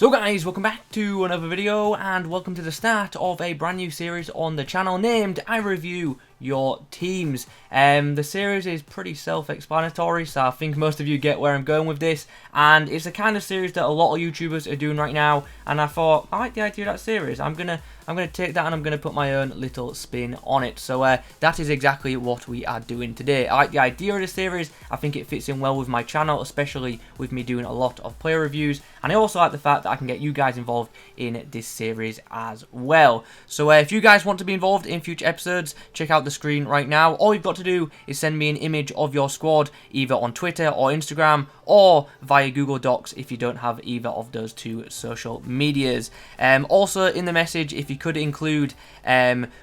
So guys, welcome back to another video and welcome to the start of a brand new series on the channel named I Review Your Teams. The series is pretty self-explanatory, so I think most of you get where I'm going with this, and it's the kind of series that a lot of YouTubers are doing right now, and I thought, I like the idea of that series. I'm gonna take that and I'm gonna put my own little spin on it. So that is exactly what we are doing today. I like the idea of the series. I think it fits in well with my channel, especially with me doing a lot of player reviews, and I also like the fact that I can get you guys involved in this series as well. So if you guys want to be involved in future episodes, check out the screen right now. All you've got to do is send me an image of your squad either on Twitter or Instagram or via Google Docs if you don't have either of those two social medias. Also in the message, if you could include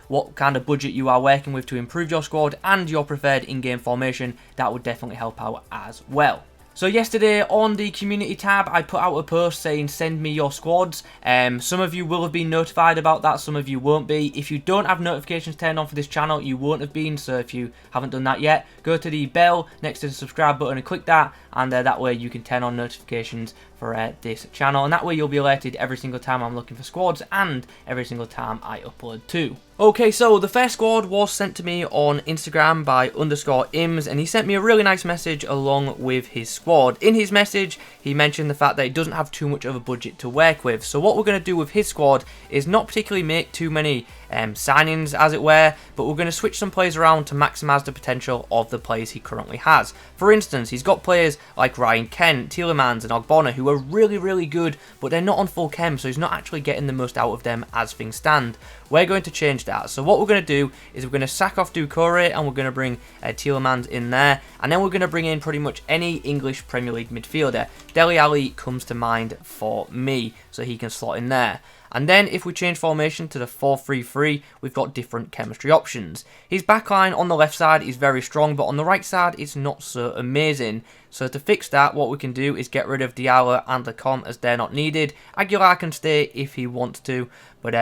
what kind of budget you are working with to improve your squad and your preferred in-game formation, that would definitely help out as well. So yesterday on the community tab, I put out a post saying send me your squads. Some of you will have been notified about that, some of you won't be. If you don't have notifications turned on for this channel, you won't have been. So if you haven't done that yet, go to the bell next to the subscribe button and click that, and that way you can turn on notifications for this channel, and that way you'll be alerted every single time I'm looking for squads and every single time I upload too. Okay, so the first squad was sent to me on Instagram by _ims, and he sent me a really nice message along with his squad. In his message, he mentioned the fact that he doesn't have too much of a budget to work with. So what we're going to do with his squad is not particularly make too many signings, as it were, but we're going to switch some players around to maximise the potential of the players he currently has. For instance, he's got players like Ryan Kent, Tielemans and Ogbonna who are really good, but they're not on full chem, so he's not actually getting the most out of them as things stand. We're going to change that. So what we're going to do is we're going to sack off Doucouré and we're going to bring Tielemans in there, and then we're going to bring in pretty much any English Premier League midfielder. Dele Alli comes to mind for me, so he can slot in there. And then if we change formation to the 4-3-3, we've got different chemistry options. His backline on the left side is very strong, but on the right side it's not so amazing. So to fix that, what we can do is get rid of Diallo and Lecomte as they're not needed. Aguilar can stay if he wants to, but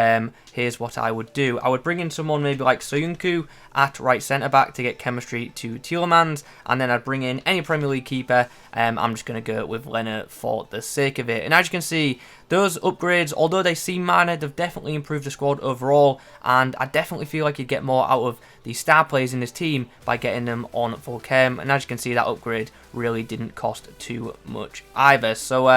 here's what I would do. I would bring in someone maybe like Soyuncu at right centre-back to get chemistry to Tielemans, and then I'd bring in any Premier League keeper. I'm just going to go with Leonard for the sake of it. And as you can see, those upgrades, although they seem minor, they've definitely improved the squad overall, and I definitely feel like you'd get more out of the star players in this team by getting them on full chem, and as you can see, that upgrade really didn't cost too much either. So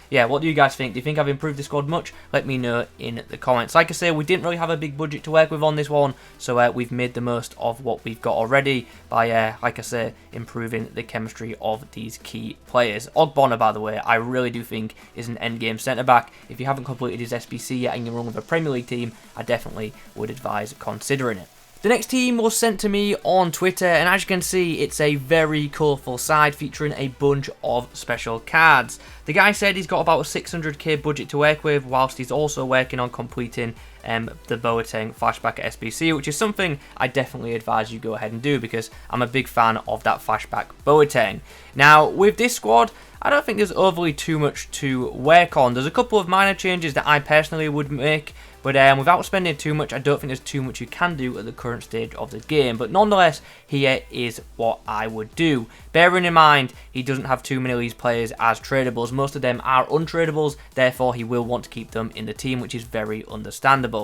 yeah, what do you guys think? Do you think I've improved the squad much? Let me know in the comments. Like I say, we didn't really have a big budget to work with on this one, so we've made the most of what we've got already by, like I say, improving the chemistry of these key players. Ogbonna, by the way, I really do think is an endgame centre-back. If you haven't completed his SBC yet and you're running with a Premier League team, I definitely would advise considering it. The next team was sent to me on Twitter, and as you can see, it's a very colourful side featuring a bunch of special cards. The guy said he's got about a 600k budget to work with, whilst he's also working on completing the Boateng flashback at SBC, which is something I definitely advise you go ahead and do because I'm a big fan of that flashback Boateng. Now, with this squad, I don't think there's overly too much to work on. There's a couple of minor changes that I personally would make, but without spending too much, I don't think there's too much you can do at the current stage of the game. But nonetheless, here is what I would do. Bearing in mind, he doesn't have too many of these players as tradables. Most of them are untradables, therefore he will want to keep them in the team, which is very understandable.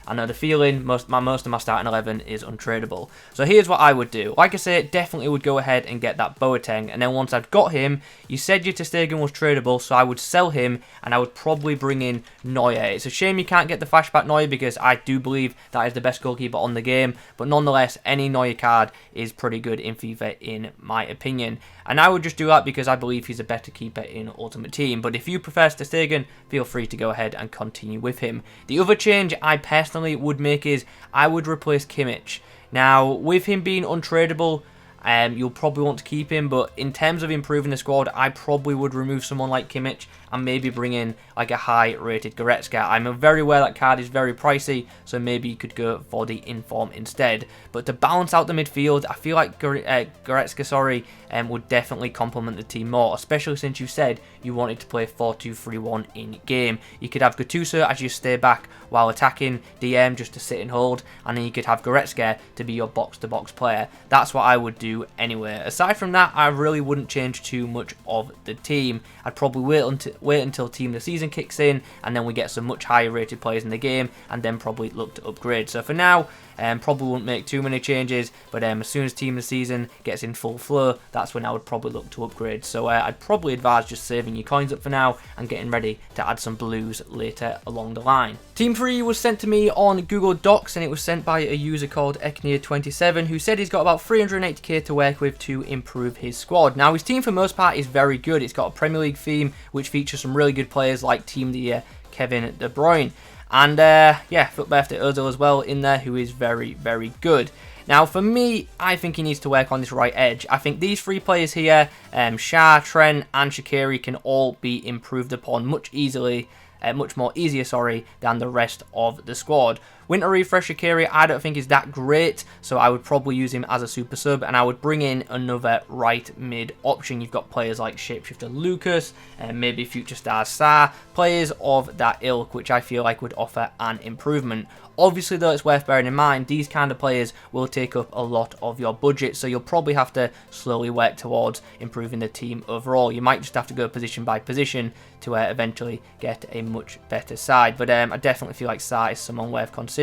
I know the feeling, most of my starting 11 is untradeable. So here's what I would do. Like I say, definitely would go ahead and get that Boateng. And then once I've got him, you said your ter Stegen was tradable, so I would sell him and I would probably bring in Neuer. It's a shame you can't get the flashback Neuer because I do believe that is the best goalkeeper on the game. But nonetheless, any Neuer card is pretty good in FIFA in my opinion. And I would just do that because I believe he's a better keeper in Ultimate Team. But if you prefer ter Stegen, feel free to go ahead and continue with him. The other change I personally would make is I would replace Kimmich. Now, with him being untradeable, you'll probably want to keep him, but in terms of improving the squad, I probably would remove someone like Kimmich and maybe bring in like a high-rated Goretzka. I'm very aware that card is very pricey, so maybe you could go for the Inform instead. But to balance out the midfield, I feel like Goretzka, would definitely complement the team more, especially since you said you wanted to play 4-2-3-1 in game. You could have Gattuso as you stay back while attacking, DM just to sit and hold, and then you could have Goretzka to be your box-to-box player. That's what I would do anyway. Aside from that, I really wouldn't change too much of the team. I'd probably wait until Team of the Season kicks in, and then we get some much higher rated players in the game, and then probably look to upgrade. So for now, probably won't make too many changes, but as soon as Team of the Season gets in full flow, that's when I would probably look to upgrade. So I'd probably advise just saving your coins up for now and getting ready to add some blues later along the line. Team 3 was sent to me on Google Docs, and it was sent by a user called Eknir27, who said he's got about 380k to work with to improve his squad. Now, his team for most part is very good. It's got a Premier League theme, which features some really good players like Team of the Year Kevin De Bruyne. And yeah, Footbirthday Ozil as well in there, who is very, very good. Now, for me, I think he needs to work on this right edge. I think these three players here, Shah, Trent, and Shaqiri, can all be improved upon much more easier, than the rest of the squad. Winter Refresh Shaqiri, I don't think is that great, so I would probably use him as a super sub, and I would bring in another right mid option. You've got players like Shapeshifter Lucas, and maybe Future Stars Sa, players of that ilk, which I feel like would offer an improvement. Obviously, though, it's worth bearing in mind, these kind of players will take up a lot of your budget, so you'll probably have to slowly work towards improving the team overall. You might just have to go position by position to eventually get a much better side, but I definitely feel like Sa is someone worth considering.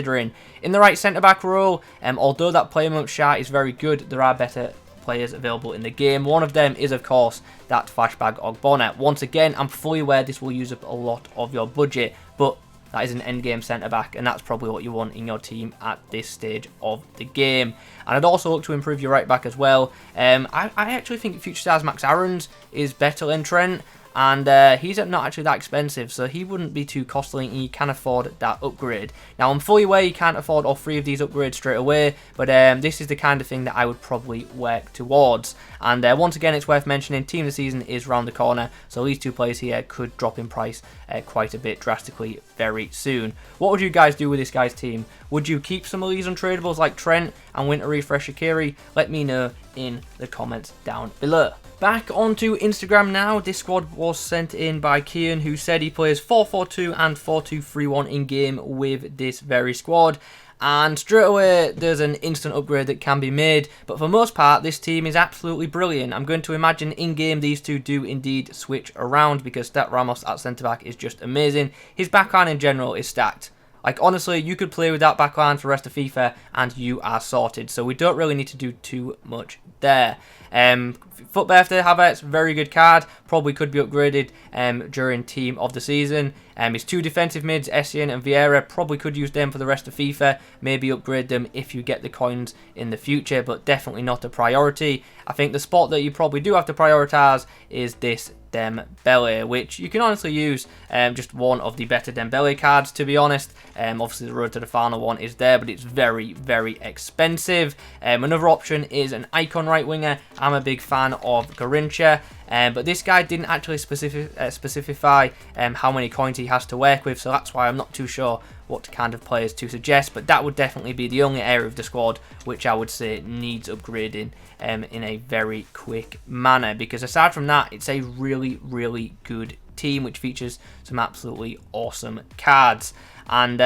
In the right centre-back role, although that player amongst Shah is very good, there are better players available in the game. One of them is, of course, that Flashbag Ogbonna. Once again, I'm fully aware this will use up a lot of your budget, but that is an endgame centre-back, and that's probably what you want in your team at this stage of the game. And I'd also look to improve your right-back as well. I actually think Future Stars Max Aarons is better than Trent, and he's not actually that expensive, so he wouldn't be too costly, and you can afford that upgrade. Now, I'm fully aware you can't afford all three of these upgrades straight away, but this is the kind of thing that I would probably work towards. And once again, it's worth mentioning, Team of the Season is round the corner, so these two players here could drop in price quite a bit drastically very soon. What would you guys do with this guy's team? Would you keep some of these untradables like Trent and Winter Refresh Shaqiri? Let me know in the comments down below. Back onto Instagram now. This squad was sent in by Kian, who said he plays 4-4-2 and 4-2-3-1 in game with this very squad. And straight away, there's an instant upgrade that can be made. But for most part, this team is absolutely brilliant. I'm going to imagine in-game these two do indeed switch around, because Stat Ramos at centre-back is just amazing. His backline in general is stacked. Like, honestly, you could play with that backline for the rest of FIFA and you are sorted. So we don't really need to do too much there. Footbirthday Havertz, very good card. Probably could be upgraded during Team of the Season. His two defensive mids, Essien and Vieira, probably could use them for the rest of FIFA. Maybe upgrade them if you get the coins in the future, but definitely not a priority. I think the spot that you probably do have to prioritise is this Dembele, which you can honestly use just one of the better Dembele cards, to be honest. Obviously the road to the final one is there, but it's very, very expensive. Another option is an icon right winger. I'm a big fan of Garrincha, but this guy didn't actually specify how many coins he has to work with, so that's why I'm not too sure what kind of players to suggest, but that would definitely be the only area of the squad which I would say needs upgrading in a very quick manner, because aside from that, it's a really, really good team which features some absolutely awesome cards. And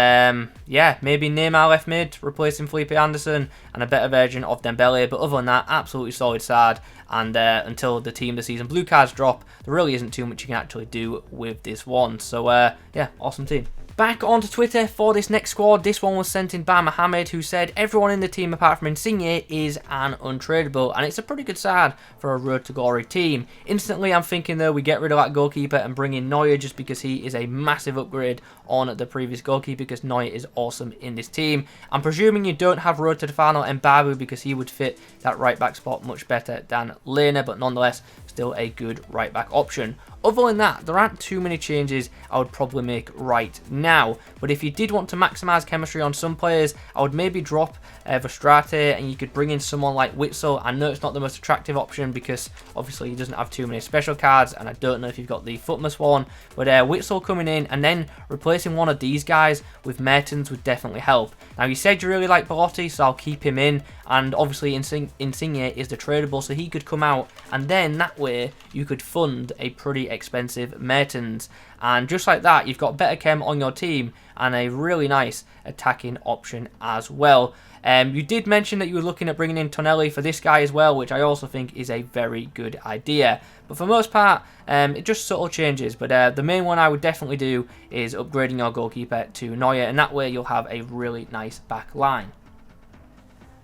yeah, maybe Neymar left mid, replacing Felipe Anderson, and a better version of Dembele, but other than that, absolutely solid side. And until the Team of the Season blue cards drop, there really isn't too much you can actually do with this one. So yeah, awesome team. Back onto Twitter for this next squad. This one was sent in by Mohammed, who said everyone in the team apart from Insigne is an untradeable, and it's a pretty good side for a Road to Glory team. Instantly, I'm thinking though we get rid of that goalkeeper and bring in Neuer, just because he is a massive upgrade on the previous goalkeeper, because Neuer is awesome in this team. I'm presuming you don't have Road to the Final Mbabu, because he would fit that right back spot much better than Lena, but nonetheless, still a good right back option. Other than that, there aren't too many changes I would probably make right now. But if you did want to maximise chemistry on some players, I would maybe drop Verstrate, and you could bring in someone like Witsel. I know it's not the most attractive option because obviously he doesn't have too many special cards, and I don't know if you've got the Footmas one. But Witsel coming in and then replacing one of these guys with Mertens would definitely help. Now, you said you really like Belotti, so I'll keep him in. And obviously Insigne is the tradable, so he could come out, and then that way you could fund a pretty expensive Mertens. And just like that, you've got better chem on your team and a really nice attacking option as well. You did mention that you were looking at bringing in Tonelli for this guy as well, which I also think is a very good idea. But for the most part, it just subtle changes. But the main one I would definitely do is upgrading your goalkeeper to Neuer, and that way you'll have a really nice back line.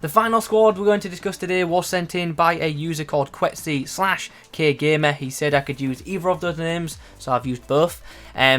The final squad we're going to discuss today was sent in by a user called Quetzi/KGamer. He said I could use either of those names, so I've used both.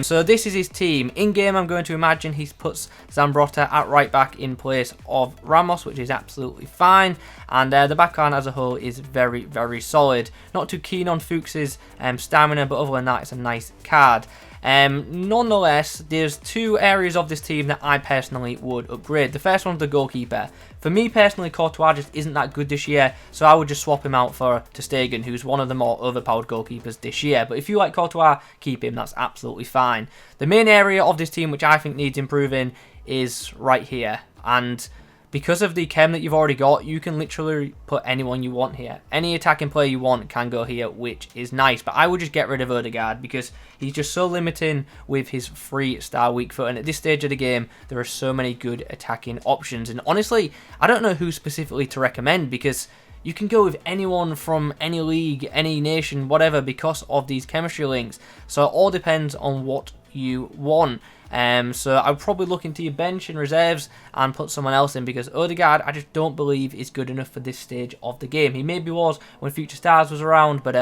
So this is his team. In game, I'm going to imagine he puts Zambrotta at right back in place of Ramos, which is absolutely fine. And the back line as a whole is very, very solid. Not too keen on Fuchs's stamina, but other than that, it's a nice card. Nonetheless, there's two areas of this team that I personally would upgrade. The first one's the goalkeeper. For me personally, Courtois just isn't that good this year, so I would just swap him out for ter Stegen, who's one of the more overpowered goalkeepers this year. But if you like Courtois, keep him, that's absolutely fine. The main area of this team which I think needs improving is right here, and because of the chem that you've already got, you can literally put anyone you want here. Any attacking player you want can go here, which is nice. But I would just get rid of Odegaard because he's just so limiting with his 3-star weak foot. And at this stage of the game, there are so many good attacking options. And honestly, I don't know who specifically to recommend because you can go with anyone from any league, any nation, whatever, because of these chemistry links. So it all depends on what you want. So I would probably look into your bench and reserves and put someone else in because Odegaard I just don't believe is good enough for this stage of the game. He maybe was when Future Stars was around, but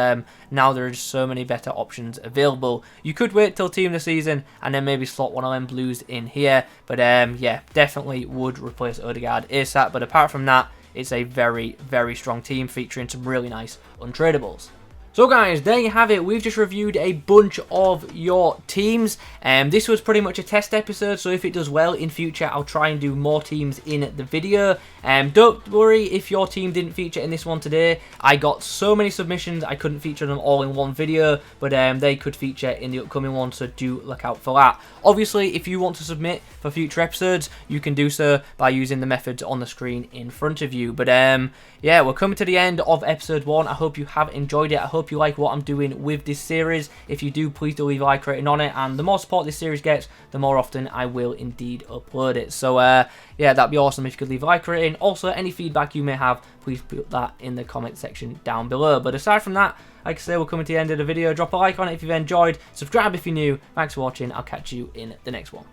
now there are just so many better options available. You could wait till Team of the Season and then maybe slot one of them blues in here, but yeah, definitely would replace Odegaard ASAP. But apart from that, it's a very, very strong team featuring some really nice untradables. So guys, there you have it. We've just reviewed a bunch of your teams. This was pretty much a test episode, so if it does well in future, I'll try and do more teams in the video. Don't worry if your team didn't feature in this one today. I got so many submissions, I couldn't feature them all in one video, but they could feature in the upcoming one, so do look out for that. Obviously, if you want to submit for future episodes, you can do so by using the methods on the screen in front of you. But yeah, we're coming to the end of episode 1. I hope you have enjoyed it. I hope you like what I'm doing with this series. If you do, please do leave a like rating on it, and the more support this series gets, the more often I will indeed upload it. So yeah, that'd be awesome if you could leave a like rating. Also, any feedback you may have, please put that in the comment section down below. But aside from that, like I say, we're coming to the end of the video. Drop a like on it if you've enjoyed, subscribe if you're new. Thanks for watching, I'll catch you in the next one.